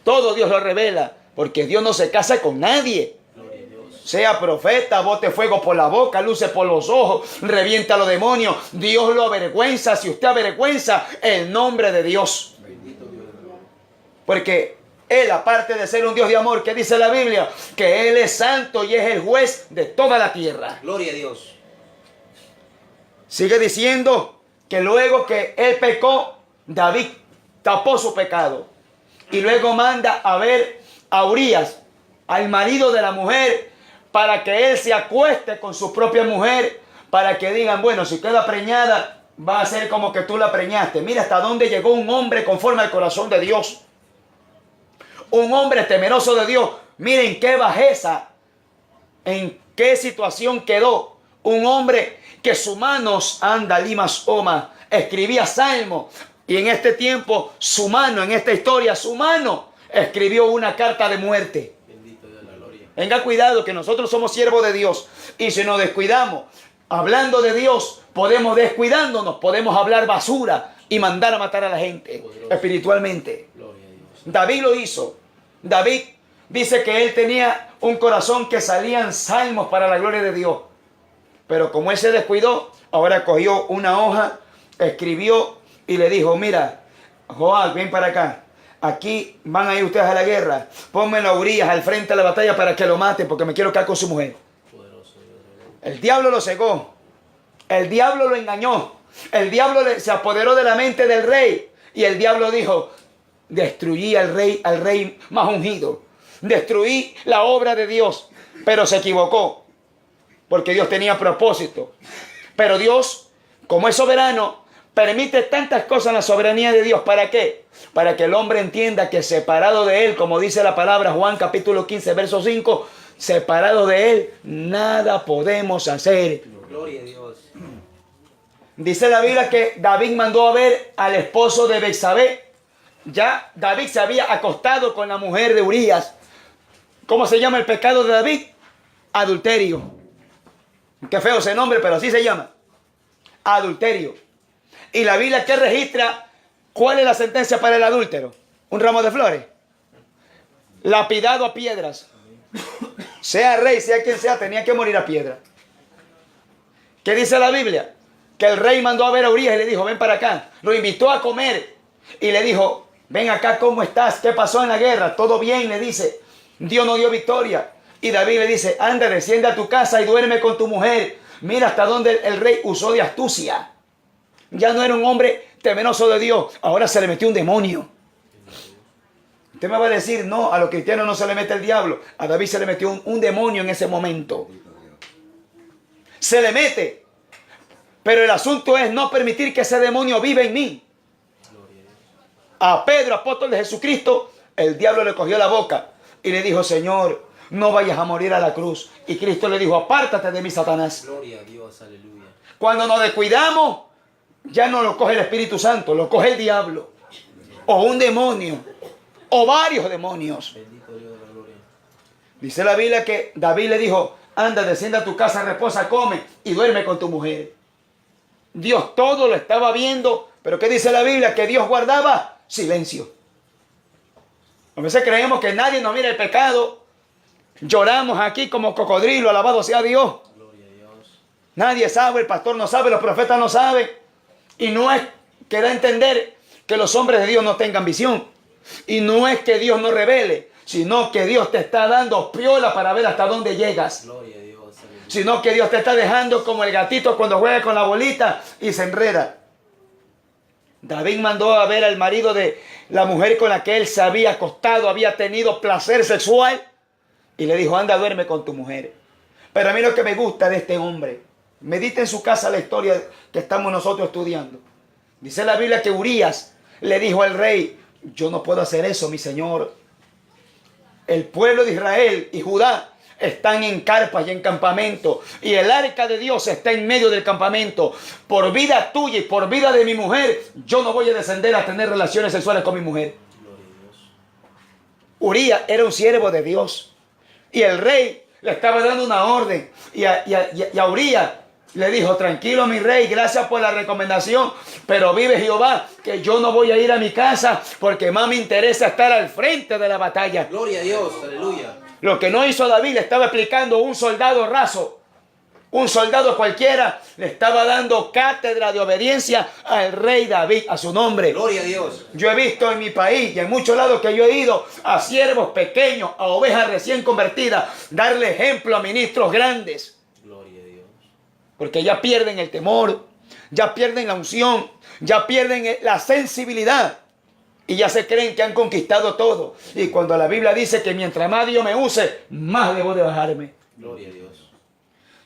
A: Todo Dios lo revela, porque Dios no se casa con nadie.
B: Gloria a Dios.
A: Sea profeta, bote fuego por la boca, luce por los ojos, revienta a los demonios. Dios lo avergüenza si usted avergüenza el nombre de Dios.
B: Bendito Dios de la gloria.
A: Porque Él, aparte de ser un Dios de amor, que dice la Biblia, que Él es santo y es el juez de toda la tierra.
B: Gloria a Dios.
A: Sigue diciendo que luego que Él pecó, David tapó su pecado. Y luego manda a ver a Urías, al marido de la mujer, para que él se acueste con su propia mujer, para que digan, bueno, si queda preñada, va a ser como que tú la preñaste. Mira hasta dónde llegó un hombre conforme al corazón de Dios. Un hombre temeroso de Dios. Miren qué bajeza, en qué situación quedó. Un hombre que su manos anda limas oma, escribía salmos. Y en este tiempo, su mano, en esta historia, su mano escribió una carta de muerte.
B: Bendito Dios de la gloria.
A: Tenga cuidado que nosotros somos siervos de Dios. Y si nos descuidamos, hablando de Dios, podemos descuidándonos, podemos hablar basura y mandar a matar a la gente espiritualmente.
B: Gloria a Dios.
A: David lo hizo. David dice que él tenía un corazón que salían salmos para la gloria de Dios. Pero como él se descuidó, ahora cogió una hoja, escribió y le dijo, mira, Joab, ven para acá. aquí van a ir ustedes a la guerra. Pónmelo a Urías al frente de la batalla para que lo maten porque me quiero quedar con su mujer.
B: Poderoso Dios de la gloria.
A: El diablo lo cegó. El diablo lo engañó. El diablo se apoderó de la mente del rey. Y el diablo dijo, destruí al rey más ungido. Destruí la obra de Dios. Pero se equivocó. Porque Dios tenía propósito. Pero Dios, como es soberano, permite tantas cosas en la soberanía de Dios. ¿Para qué? Para que el hombre entienda que separado de Él, como dice la palabra Juan capítulo 15, verso 5, separado de Él, nada podemos hacer.
B: Gloria a Dios.
A: Dice la Biblia que David mandó a ver al esposo de Betsabé. Ya David se había acostado con la mujer de Urías. ¿Cómo se llama el pecado de David? Adulterio. Qué feo ese nombre, pero así se llama. Adulterio. Y la Biblia que registra, ¿cuál es la sentencia para el adúltero? Un ramo de flores. Lapidado a piedras. Sea rey, sea quien sea, tenía que morir a piedra. ¿Qué dice la Biblia? Que el rey mandó a ver a Urías y le dijo, ven para acá. Lo invitó a comer y le dijo, ven acá, ¿cómo estás? ¿Qué pasó en la guerra? ¿Todo bien? Le dice. Dios no dio victoria. Y David le dice, anda, desciende a tu casa y duerme con tu mujer. Mira hasta dónde el rey usó de astucia. Ya no era un hombre temeroso de Dios. Ahora se le metió un demonio. Usted me va a decir, no, a los cristianos no se le mete el diablo. A David se le metió un demonio en ese momento. Se le mete. Pero el asunto es no permitir que ese demonio viva en mí. A Pedro, apóstol de Jesucristo, el diablo le cogió la boca y le dijo, Señor, no vayas a morir a la cruz. Y Cristo le dijo, apártate de mí, Satanás.
B: Gloria a Dios, aleluya.
A: Cuando nos descuidamos, ya no lo coge el Espíritu Santo, lo coge el diablo. O un demonio. O varios demonios.
B: Bendito Dios de la gloria.
A: Dice la Biblia que David le dijo, anda, desciende a tu casa, reposa, come y duerme con tu mujer. Dios todo lo estaba viendo, pero ¿qué dice la Biblia? Que Dios guardaba silencio. A veces creemos que nadie nos mira el pecado. Lloramos aquí como cocodrilo, alabado sea Dios.
B: Gloria a Dios.
A: Nadie sabe, el pastor no sabe, los profetas no saben. Y no es que da a entender que los hombres de Dios no tengan visión. Y no es que Dios no revele, sino que Dios te está dando piola para ver hasta dónde llegas.
B: Gloria a Dios, aleluya.
A: Sino que Dios te está dejando como el gatito cuando juega con la bolita y se enreda. David mandó a ver al marido de la mujer con la que él se había acostado, había tenido placer sexual. Y le dijo, anda, duerme con tu mujer. Pero a mí lo que me gusta de este hombre, medita en su casa la historia que estamos nosotros estudiando. Dice la Biblia que Urías le dijo al rey, yo no puedo hacer eso, mi señor. El pueblo de Israel y Judá están en carpas y en campamento. Y el arca de Dios está en medio del campamento. Por vida tuya y por vida de mi mujer, yo no voy a descender a tener relaciones sexuales con mi mujer.
B: Gloria a Dios.
A: Urías era un siervo de Dios. Y el rey le estaba dando una orden. Y a Urías le dijo, tranquilo mi rey, gracias por la recomendación, pero vive Jehová que yo no voy a ir a mi casa porque más me interesa estar al frente de la batalla.
B: Gloria a Dios, aleluya.
A: Lo que no hizo David le estaba explicando un soldado raso. Un soldado cualquiera le estaba dando cátedra de obediencia al rey David, a su nombre.
B: Gloria a Dios.
A: Yo he visto en mi país y en muchos lados que yo he ido a siervos pequeños, a ovejas recién convertidas, darle ejemplo a ministros grandes.
B: Gloria a Dios.
A: Porque ya pierden el temor, ya pierden la unción, ya pierden la sensibilidad. Y ya se creen que han conquistado todo. Y cuando la Biblia dice que mientras más Dios me use, más debo de bajarme.
B: Gloria a Dios.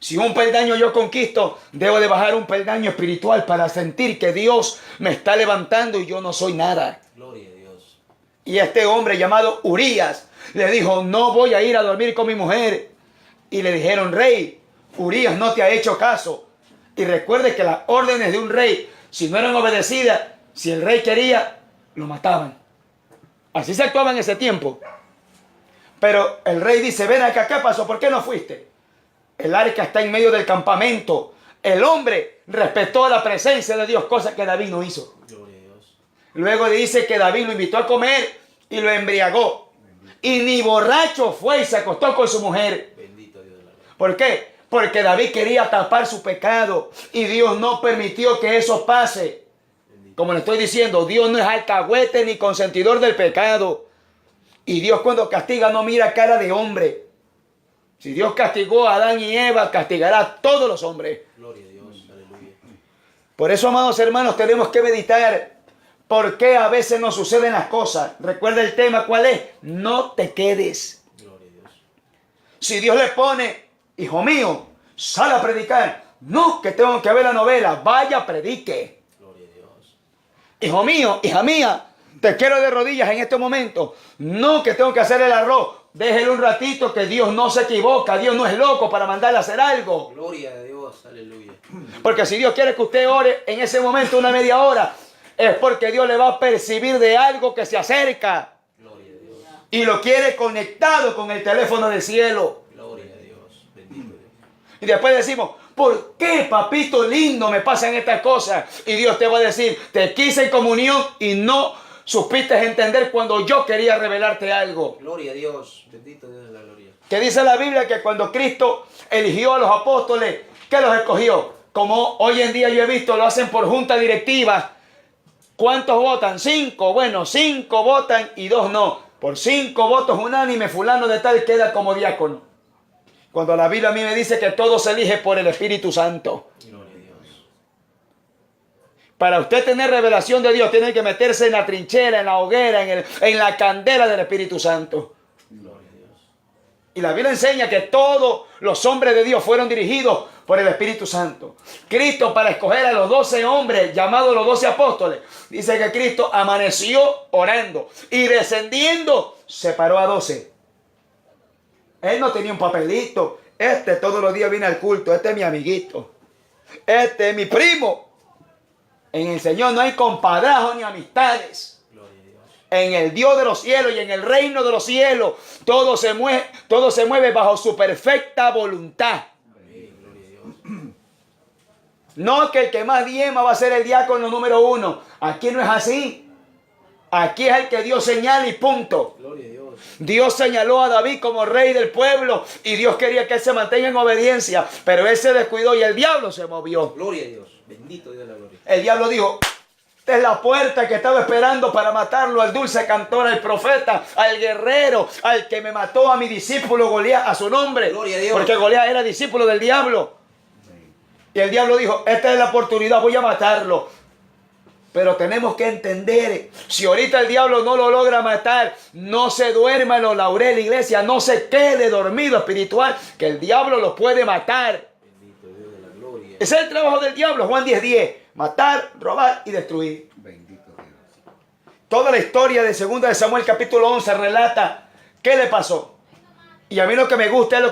A: Si un peldaño yo conquisto, debo de bajar un peldaño espiritual para sentir que Dios me está levantando y yo no soy nada.
B: Gloria a Dios.
A: Y este hombre llamado Urías le dijo, no voy a ir a dormir con mi mujer. Y le dijeron, rey, Urías no te ha hecho caso. Y recuerde que las órdenes de un rey, si no eran obedecidas, si el rey quería, lo mataban. Así se actuaba en ese tiempo. Pero el rey dice, ven acá, ¿qué pasó? ¿Por qué no fuiste? El arca está en medio del campamento. El hombre respetó la presencia de Dios, cosa que David no hizo.
B: Gloria a Dios.
A: Luego dice que David lo invitó a comer y lo embriagó. Y ni borracho fue y se acostó con su mujer.
B: Bendito Dios de la gloria.
A: ¿Por qué? Porque David quería tapar su pecado y Dios no permitió que eso pase. Como le estoy diciendo, Dios no es alcahuete ni consentidor del pecado. Y Dios cuando castiga no mira cara de hombre. Si Dios castigó a Adán y Eva, castigará a todos los hombres.
B: Gloria a Dios. Aleluya.
A: Por eso, amados hermanos, tenemos que meditar por qué a veces nos suceden las cosas. Recuerda el tema, ¿cuál es? No te quedes.
B: Gloria a Dios.
A: Si Dios le pone, hijo mío, sal a predicar. No, que tengo que ver la novela. Vaya, predique.
B: Gloria a Dios.
A: Hijo mío, hija mía, te quiero de rodillas en este momento. No, que tengo que hacer el arroz. Déjelo un ratito, que Dios no se equivoca. Dios no es loco para mandarle a hacer algo.
B: Gloria a Dios. Aleluya.
A: Porque si Dios quiere que usted ore en ese momento una media hora, es porque Dios le va a percibir de algo que se acerca.
B: Gloria a Dios.
A: Y lo quiere conectado con el teléfono del cielo.
B: Gloria a Dios. Bendito Dios.
A: Y después decimos, ¿por qué, papito lindo, me pasan estas cosas? Y Dios te va a decir, te quise en comunión y no supiste entender cuando yo quería revelarte algo.
B: Gloria a Dios. Bendito Dios de la gloria.
A: Que dice la Biblia que cuando Cristo eligió a los apóstoles, ¿qué los escogió? Como hoy en día yo he visto, lo hacen por junta directiva. ¿Cuántos votan? 5. Bueno, 5 votan y 2 no. Por 5 votos unánimes, fulano de tal queda como diácono. Cuando la Biblia a mí me dice que todo se elige por el Espíritu Santo.
B: Gloria a Dios.
A: Para usted tener revelación de Dios, tiene que meterse en la trinchera, en la hoguera, en la candela del Espíritu Santo.
B: Gloria a Dios.
A: Y la Biblia enseña que todos los hombres de Dios fueron dirigidos por el Espíritu Santo. Cristo, para escoger a los 12 hombres, llamados los 12 apóstoles, dice que Cristo amaneció orando y descendiendo separó a 12. Él no tenía un papelito. Este todos los días viene al culto. Este es mi amiguito. Este es mi primo. En el Señor no hay compadrazgo ni amistades.
B: Gloria a Dios.
A: En el Dios de los cielos y en el reino de los cielos, todo se mueve bajo su perfecta voluntad.
B: Amén. Gloria a Dios.
A: No que el que más diezma va a ser el diácono número 1. Aquí no es así. Aquí es el que Dios señala y punto.
B: Gloria a Dios.
A: Dios señaló a David como rey del pueblo y Dios quería que él se mantenga en obediencia, pero él se descuidó y el diablo se movió.
B: Gloria a Dios. Bendito Dios de la gloria.
A: El diablo dijo, esta es la puerta que estaba esperando para matarlo, al dulce cantor, al profeta, al guerrero, al que me mató a mi discípulo Goliat, a su nombre.
B: Gloria a Dios.
A: Porque Goliat era discípulo del diablo. Y el diablo dijo, esta es la oportunidad, voy a matarlo. Pero tenemos que entender, si ahorita el diablo no lo logra matar, no se duerma en los laureles, iglesia, no se quede dormido espiritual, que el diablo lo puede matar.
B: Bendito Dios de la gloria.
A: Ese es el trabajo del diablo, Juan 10:10, matar, robar y destruir.
C: Bendito Dios.
A: Toda la historia de 2 de Samuel capítulo 11 relata qué le pasó. Y a mí lo que me gusta es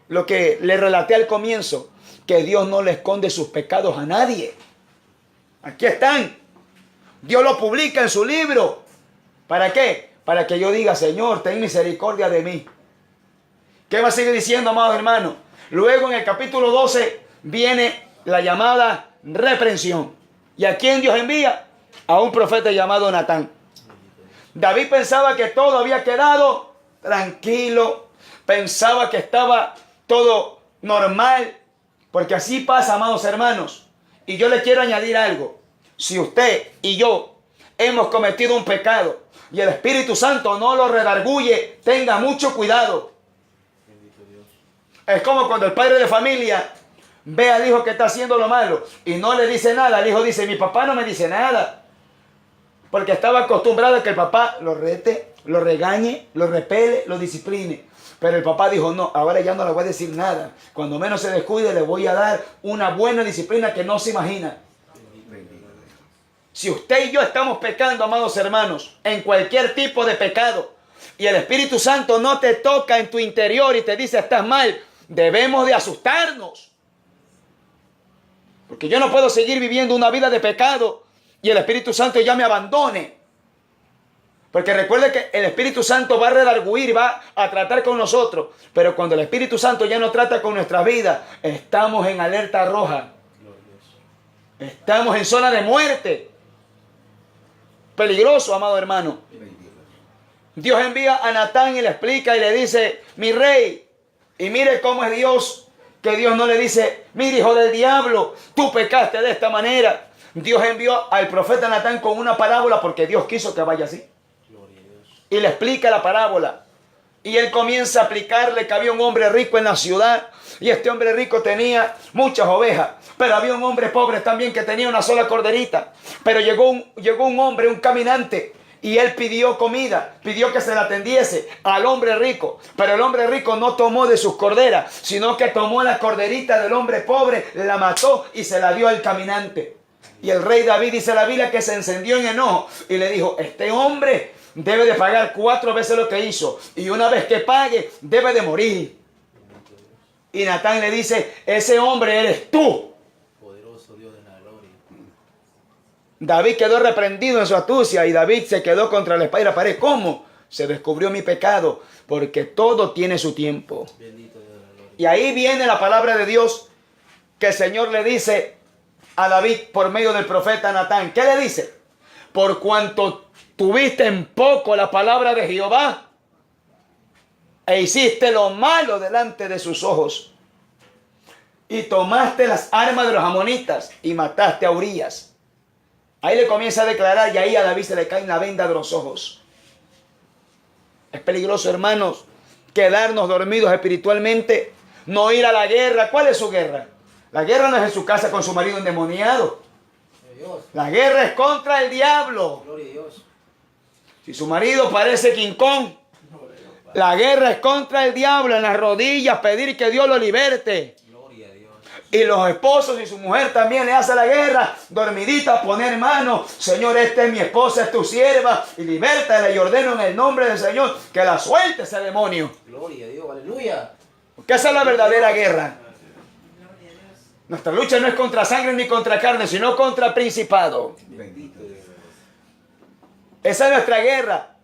A: lo que le relaté al comienzo, que Dios no le esconde sus pecados a nadie. Aquí están. Dios lo publica en su libro. ¿Para qué? Para que yo diga, Señor, ten misericordia de mí. ¿Qué va a seguir diciendo, amados hermanos? Luego en el capítulo 12 viene la llamada reprensión. ¿Y a quién Dios envía? A un profeta llamado Natán. David pensaba que todo había quedado tranquilo. Pensaba que estaba todo normal. Porque así pasa, amados hermanos. Y yo le quiero añadir algo. Si usted y yo hemos cometido un pecado y el Espíritu Santo no lo redarguye, tenga mucho cuidado.
B: Bendito Dios.
A: Es como cuando el padre de familia ve al hijo que está haciendo lo malo y no le dice nada. El hijo dice, mi papá no me dice nada. Porque estaba acostumbrado a que el papá lo rete, lo regañe, lo repele, lo discipline. Pero el papá dijo, no, ahora ya no le voy a decir nada. Cuando menos se descuide le voy a dar una buena disciplina que no se imagina. Si usted y yo estamos pecando, amados hermanos, en cualquier tipo de pecado, y el Espíritu Santo no te toca en tu interior y te dice estás mal, debemos de asustarnos. Porque yo no puedo seguir viviendo una vida de pecado y el Espíritu Santo ya me abandone. Porque recuerde que el Espíritu Santo va a redarguir, va a tratar con nosotros. Pero cuando el Espíritu Santo ya no trata con nuestra vida, estamos en alerta roja.
B: Gloria a Dios.
A: Estamos en zona de muerte. Peligroso, amado hermano. Dios envía a Natán y le explica y le dice, mi rey, y mire cómo es Dios, que Dios no le dice, mire hijo del diablo, tú pecaste de esta manera. Dios envió al profeta Natán con una parábola porque Dios quiso que vaya así.
B: Gloria a Dios.
A: Y le explica la parábola. Y él comienza a aplicarle que había un hombre rico en la ciudad. Y este hombre rico tenía muchas ovejas. Pero había un hombre pobre también que tenía una sola corderita. Pero llegó un hombre, un caminante. Y él pidió comida, pidió que se la atendiese al hombre rico. Pero el hombre rico no tomó de sus corderas, sino que tomó la corderita del hombre pobre, la mató y se la dio al caminante. Y el rey David, dice la Biblia, que se encendió en enojo y le dijo: este hombre debe de pagar 4 veces lo que hizo, y una vez que pague debe de morir. Y Natán le dice: ese hombre eres tú.
B: Poderoso Dios de la gloria.
A: David quedó reprendido en su astucia y David se quedó contra la espada y la pared. ¿Cómo? Se descubrió mi pecado, porque todo tiene su tiempo.
B: Bendito Dios de la gloria.
A: Y ahí viene la palabra de Dios que el Señor le dice a David por medio del profeta Natán. ¿Qué le dice? Por cuanto tuviste en poco la palabra de Jehová e hiciste lo malo delante de sus ojos, y tomaste las armas de los amonitas y mataste a Urías. Ahí le comienza a declarar, y ahí a David se le cae la venda de los ojos. Es peligroso, hermanos, quedarnos dormidos espiritualmente, no ir a la guerra. ¿Cuál es su guerra? La guerra no es en su casa con su marido endemoniado.
B: Dios.
A: La guerra es contra el diablo.
B: Gloria a Dios.
A: Si su marido parece King Kong, la guerra es contra el diablo. En las rodillas pedir que Dios lo liberte.
B: Gloria a Dios.
A: Y los esposos y su mujer también le hacen la guerra, dormidita, poner mano: Señor, esta es mi esposa, es tu sierva, y libértala, y ordeno en el nombre del Señor que la suelte ese demonio.
B: Gloria a Dios. Aleluya.
A: Porque esa es la verdadera guerra. Nuestra lucha no es contra sangre ni contra carne, sino contra principado.
B: Bendito Dios.
A: Esa es nuestra guerra.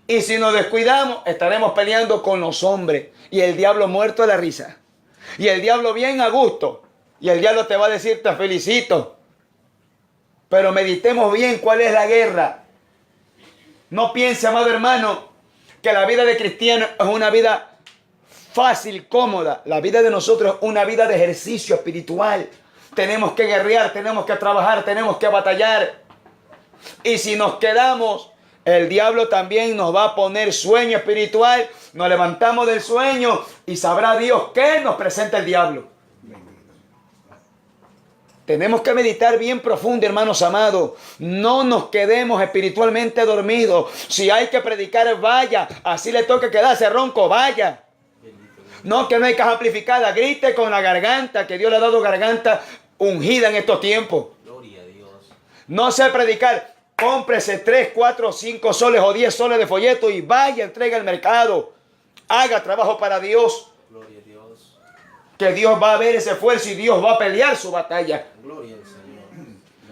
A: Y si nos descuidamos, estaremos peleando con los hombres. Y el diablo muerto de la risa. Y el diablo bien a gusto. Y el diablo te va a decir: te felicito. Pero meditemos bien cuál es la guerra. No piense, amado hermano, que la vida de cristiano es una vida fácil, cómoda. La vida de nosotros es una vida de ejercicio espiritual. Tenemos que guerrear, tenemos que trabajar, tenemos que batallar. Y si nos quedamos, el diablo también nos va a poner sueño espiritual. Nos levantamos del sueño y sabrá Dios qué nos presenta el diablo. Tenemos que meditar bien profundo, hermanos amados. No nos quedemos espiritualmente dormidos. Si hay que predicar, vaya. Así le toca quedarse ronco, vaya. No, que no hay caja amplificada. Grite con la garganta, que Dios le ha dado garganta ungida en estos tiempos.
B: Gloria a Dios.
A: No sé predicar. Cómprese 3, 4, 5 soles o 10 soles de folleto y vaya, entrega al mercado. Haga trabajo para Dios.
B: Gloria a Dios.
A: Que Dios va a ver ese esfuerzo y Dios va a pelear su batalla.
B: Gloria al Señor.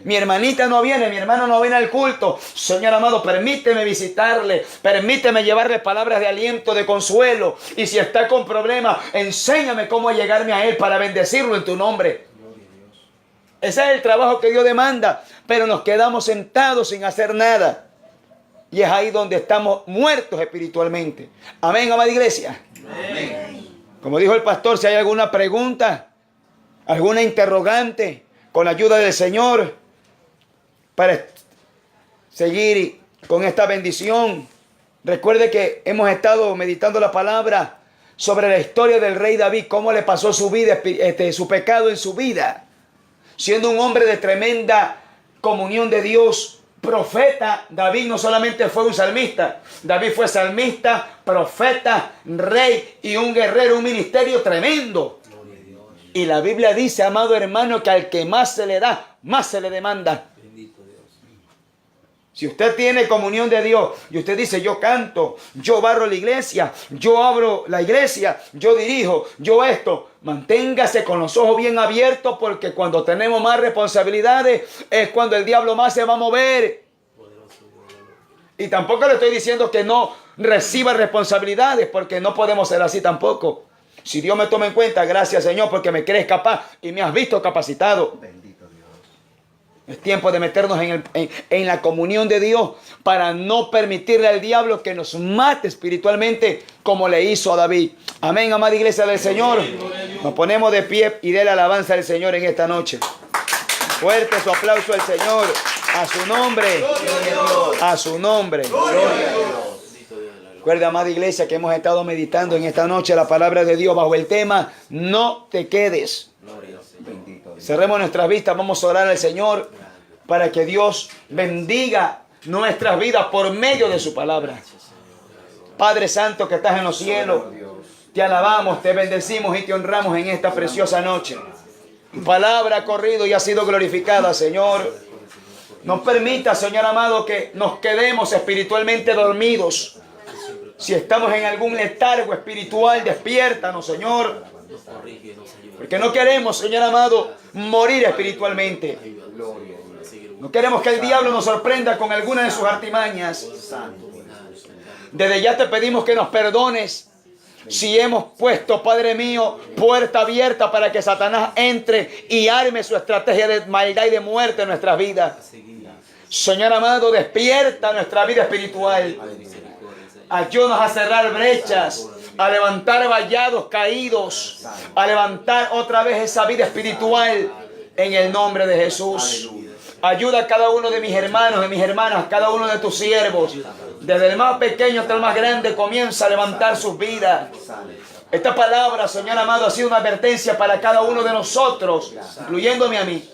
A: Mi hermanita no viene, mi hermano no viene al culto. Señor amado, permíteme visitarle, permíteme llevarle palabras de aliento, de consuelo. Y si está con problemas, enséñame cómo llegarme a él para bendecirlo en tu nombre.
B: Gloria a Dios.
A: Ese es el trabajo que Dios demanda, pero nos quedamos sentados sin hacer nada. Y es ahí donde estamos muertos espiritualmente. Amén, amada iglesia.
B: Amén.
A: Como dijo el pastor, si hay alguna pregunta, alguna interrogante, con la ayuda del Señor, para seguir con esta bendición. Recuerde que hemos estado meditando la palabra sobre la historia del rey David, cómo le pasó su vida, su pecado en su vida. Siendo un hombre de tremenda comunión de Dios, profeta, David no solamente fue un salmista, David fue salmista, profeta, rey y un guerrero, un ministerio tremendo.
B: Gloria a Dios.
A: Y la Biblia dice, amado hermano, que al que más se le da, más se le demanda.
B: Bendito Dios.
A: Si usted tiene comunión de Dios y usted dice: yo canto, yo barro la iglesia, yo abro la iglesia, yo dirijo, yo esto, manténgase con los ojos bien abiertos, porque cuando tenemos más responsabilidades es cuando el diablo más se va a mover.
B: Poderoso Dios de la gloria.
A: Y tampoco le estoy diciendo que no reciba responsabilidades, porque no podemos ser así tampoco. Si Dios me toma en cuenta, gracias Señor, porque me crees capaz y me has visto capacitado.
C: Bendito Dios.
A: Es tiempo de meternos en la comunión de Dios para no permitirle al diablo que nos mate espiritualmente como le hizo a David. Amén, amada iglesia del Señor. Nos ponemos de pie y déle alabanza al Señor en esta noche. Fuerte su aplauso al Señor. A su nombre. A su nombre.
B: Bendito Dios de la gloria.
A: Recuerda, amada iglesia, que hemos estado meditando en esta noche la palabra de Dios bajo el tema No te quedes.
B: Gloria al Señor.
A: Cerremos nuestras vistas, vamos a orar al Señor para que Dios bendiga nuestras vidas por medio de su palabra. Padre Santo que estás en los cielos, te alabamos, te bendecimos y te honramos en esta preciosa noche. Tu palabra ha corrido y ha sido glorificada, Señor. No permita, Señor amado, que nos quedemos espiritualmente dormidos. Si estamos en algún letargo espiritual, despiértanos, Señor.
B: Nos corrige, nos ayuda.
A: Porque no queremos, Señor amado, morir espiritualmente. No queremos que el diablo nos sorprenda con alguna de sus artimañas. Desde ya te pedimos que nos perdones si hemos puesto, Padre mío, puerta abierta para que Satanás entre y arme su estrategia de maldad y de muerte en nuestras vidas. Señor amado, despierta nuestra vida espiritual. Ayúdanos a cerrar brechas, a levantar vallados caídos, a levantar otra vez esa vida espiritual en el nombre de Jesús. Ayuda a cada uno de mis hermanos, de mis hermanas, cada uno de tus siervos. Desde el más pequeño hasta el más grande comienza a levantar sus vidas. Esta palabra, Señor amado, ha sido una advertencia para cada uno de nosotros, incluyéndome a mí.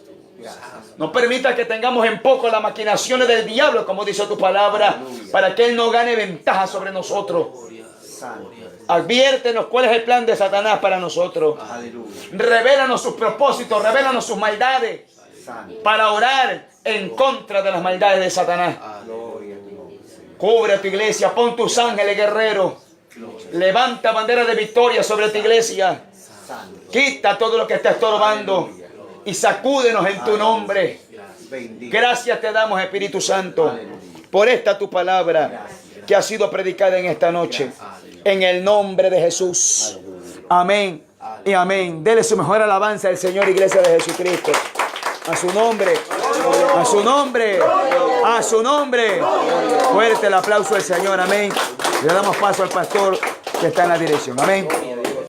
A: No permita que tengamos en poco las maquinaciones del diablo, como dice tu palabra, para que él no gane ventaja sobre nosotros. Adviértenos cuál es el plan de Satanás para nosotros. Revélanos sus propósitos, revélanos sus maldades, para orar en contra de las maldades de Satanás. Cubre a tu iglesia, pon tus ángeles guerreros. Levanta bandera de victoria sobre tu iglesia. Quita todo lo que está estorbando y sacúdenos en tu nombre. Gracias te damos, Espíritu Santo, por esta tu palabra que ha sido predicada en esta noche. En el nombre de Jesús. Amén y amén. Dele su mejor alabanza al Señor, iglesia de Jesucristo. A su nombre. A su nombre. A su nombre. Fuerte el aplauso del Señor. Amén. Le damos paso al pastor que está en la dirección. Amén.